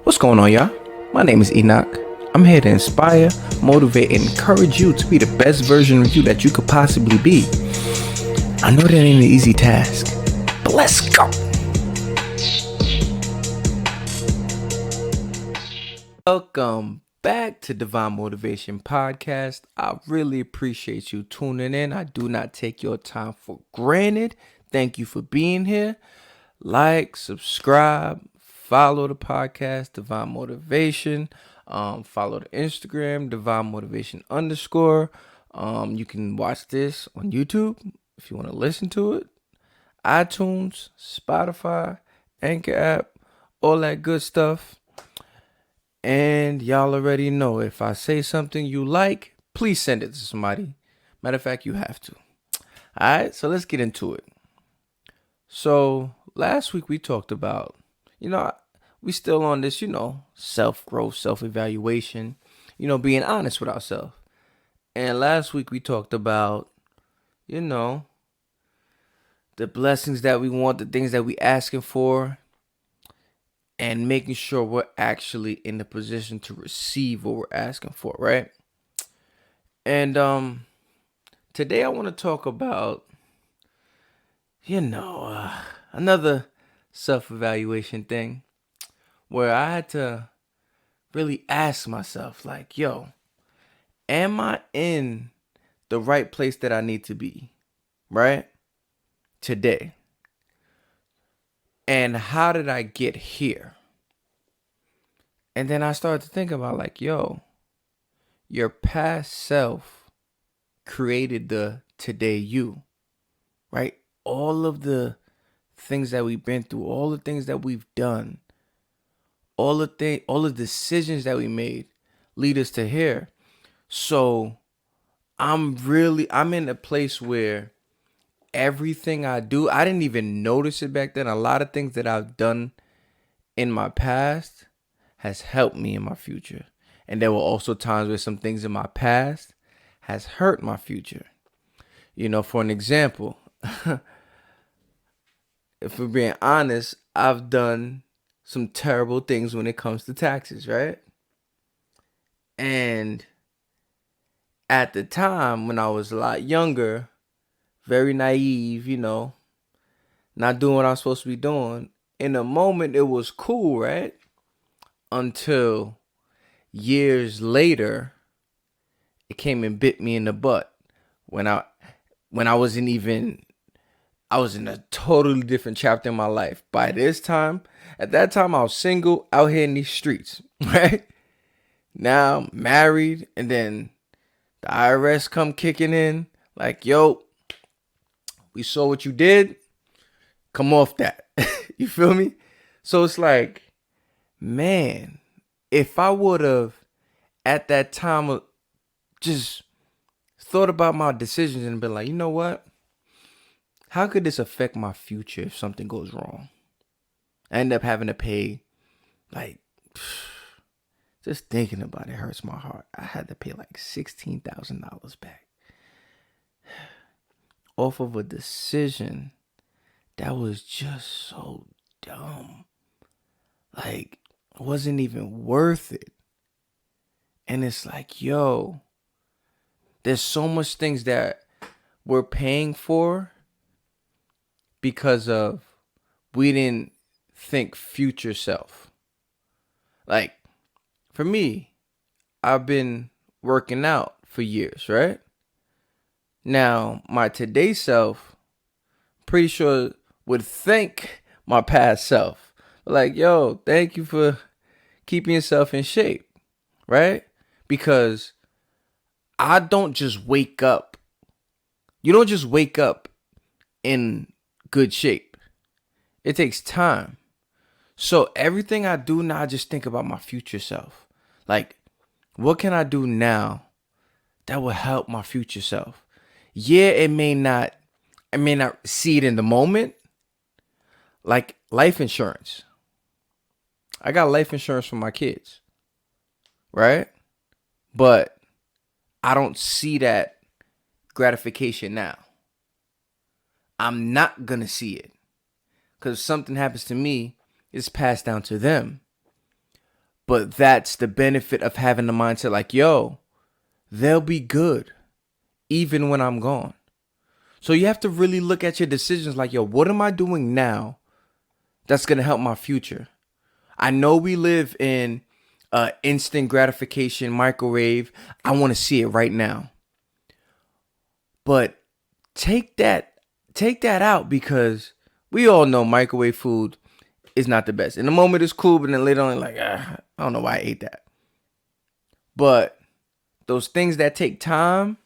What's going on, y'all? My name is Enoch. I'm here to inspire, motivate, and encourage you to be the best version of you that you could possibly be. I know that ain't an easy task, but let's go. Welcome back to Divine Motivation Podcast. I really appreciate you tuning in. I do not take your time for granted. Thank you for being here. Like, subscribe, follow the podcast, Divine Motivation. Follow the Instagram, Divine Motivation _. You can watch this on YouTube if you want to listen to it. iTunes, Spotify, Anchor app, all that good stuff. And y'all already know, if I say something you like, please send it to somebody. Matter of fact, you have to. All right, so let's get into it. So last week we talked about, we still on this, self-growth, self-evaluation, being honest with ourselves. And last week we talked about, the blessings that we want, the things that we asking for, and making sure we're actually in the position to receive what we're asking for, right? And today I want to talk about, another self-evaluation thing where I had to really ask myself, like, am I in the right place that I need to be, right? Today. And how did I get here? And then I started to think about, like, your past self created the today you, right? All of the things that we've been through, all the things that we've done, all the decisions that we made lead us to here. So I'm in a place where everything I do, I didn't even notice it back then. A lot of things that I've done in my past has helped me in my future. And there were also times where some things in my past has hurt my future. For an example, if we're being honest, I've done some terrible things when it comes to taxes, right? And at the time when I was a lot younger, very naive, not doing what I'm supposed to be doing. In a moment, it was cool, right? Until years later, it came and bit me in the butt when I was in a totally different chapter in my life. At that time, I was single out here in these streets, right? Now I'm married, and then the IRS come kicking in, like, we saw what you did. Come off that. You feel me? So it's like, man, if I would have at that time just thought about my decisions and been like, you know what? How could this affect my future if something goes wrong? I end up having to pay, like, just thinking about it hurts my heart. I had to pay like $16,000 back off of a decision that was just so dumb. Like, it wasn't even worth it. And it's like, there's so much things that we're paying for because of we didn't think future self. Like, for me, I've been working out for years, right? Now, my today self, pretty sure would thank my past self. Like, thank you for keeping yourself in shape, right? Because I don't just wake up. You don't just wake up in good shape. It takes time. So everything I do now, I just think about my future self. Like, what can I do now that will help my future self? Yeah, I may not see it in the moment. Like life insurance. I got life insurance for my kids, right? But I don't see that gratification now. I'm not going to see it. Because if something happens to me, it's passed down to them. But that's the benefit of having the mindset like, yo, they'll be good even when I'm gone. So you have to really look at your decisions like, yo, what am I doing now that's going to help my future? I know we live in instant gratification, microwave. I want to see it right now. But take that out, because we all know microwave food is not the best. In the moment it's cool, but then later on like, I don't know why I ate that. But those things that takes time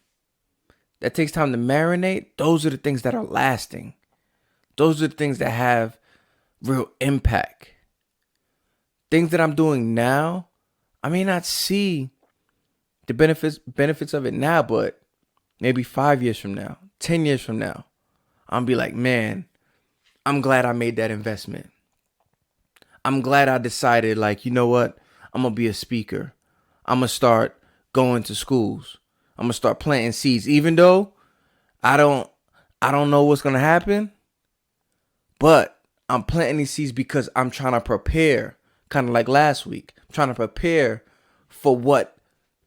to marinate, those are the things that are lasting. Those are the things that have real impact. Things that I'm doing now, I may not see the benefits of it now, but maybe 5 years from now, 10 years from now, I'll be like, man, I'm glad I made that investment. I'm glad I decided, like, you know what? I'm going to be a speaker. I'm going to start going to schools. I'm going to start planting seeds, even though I don't know what's going to happen, but I'm planting these seeds because I'm trying to prepare, kind of like last week. I'm trying to prepare for what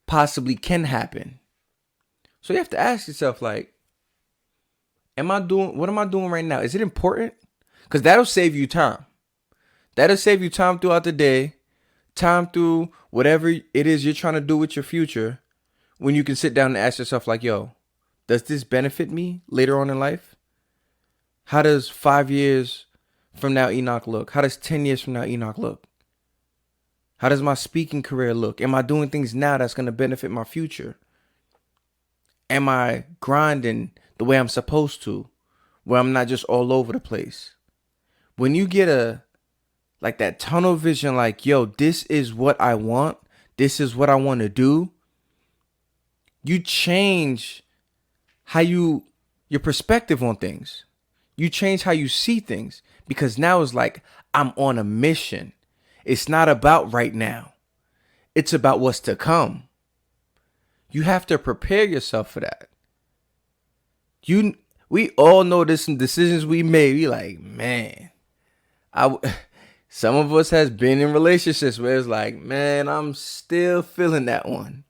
possibly can happen. So you have to ask yourself, like, what am I doing right now? Is it important? Because that'll save you time. That'll save you time throughout the day, time through whatever it is you're trying to do with your future, when you can sit down and ask yourself like, yo, does this benefit me later on in life? How does 5 years from now Enoch look? How does 10 years from now Enoch look? How does my speaking career look? Am I doing things now that's going to benefit my future? Am I grinding the way I'm supposed to, where I'm not just all over the place? When you get that tunnel vision, like, yo, this is what I want, this is what I want to do, you change your perspective on things. You change how you see things, because now it's like, I'm on a mission. It's not about right now. It's about what's to come. You have to prepare yourself for that. We all know there's some decisions we made. We like, man, some of us has been in relationships where it's like, man, I'm still feeling that one.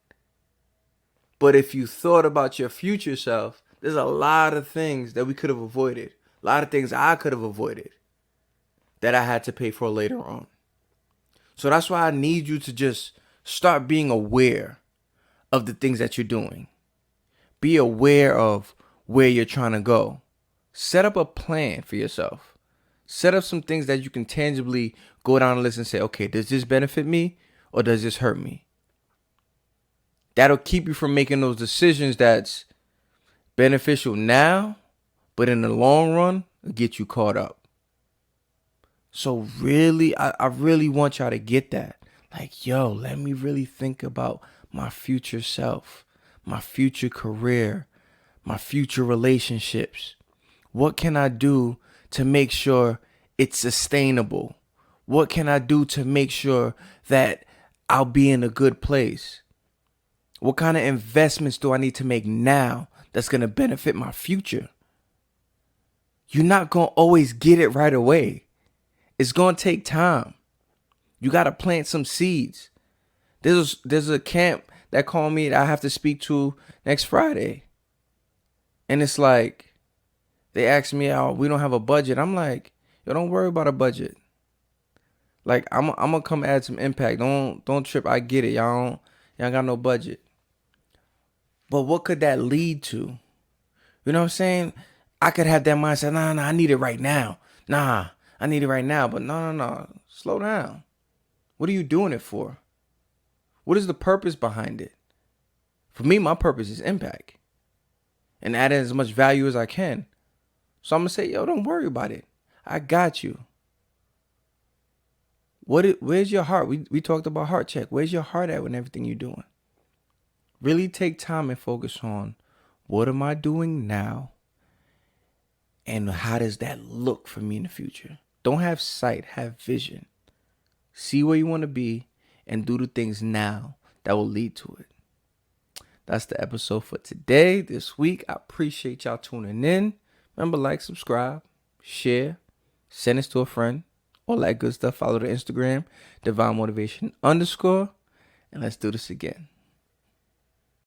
But if you thought about your future self, there's a lot of things that we could have avoided. A lot of things I could have avoided that I had to pay for later on. So that's why I need you to just start being aware of the things that you're doing. Be aware of where you're trying to go. Set up a plan for yourself. Set up some things that you can tangibly go down the list and say, okay, does this benefit me or does this hurt me? That'll keep you from making those decisions that's beneficial now, but in the long run, it'll get you caught up. So really, I really want y'all to get that. Like, yo, let me really think about my future self, my future career, my future relationships. What can I do to make sure it's sustainable? What can I do to make sure that I'll be in a good place? What kind of investments do I need to make now that's going to benefit my future? You're not going to always get it right away. It's going to take time. You got to plant some seeds. There's a camp that called me that I have to speak to next Friday. And it's like, they asked me out, we don't have a budget. I'm like, yo, don't worry about a budget. Like, I'm gonna come add some impact. Don't trip. I get it. Y'all got no budget. But what could that lead to? You know what I'm saying? I could have that mindset. Nah, I need it right now. Nah, I need it right now. But no. Slow down. What are you doing it for? What is the purpose behind it? For me, my purpose is impact. And add in as much value as I can. So I'm going to say, yo, don't worry about it. I got you. Where's your heart? We talked about heart check. Where's your heart at with everything you're doing? Really take time and focus on, what am I doing now? And how does that look for me in the future? Don't have sight, have vision. See where you want to be and do the things now that will lead to it. That's the episode for today, this week. I appreciate y'all tuning in. Remember, like, subscribe, share, send this to a friend. all that good stuff. Follow the Instagram, Divine Motivation _. And let's do this again.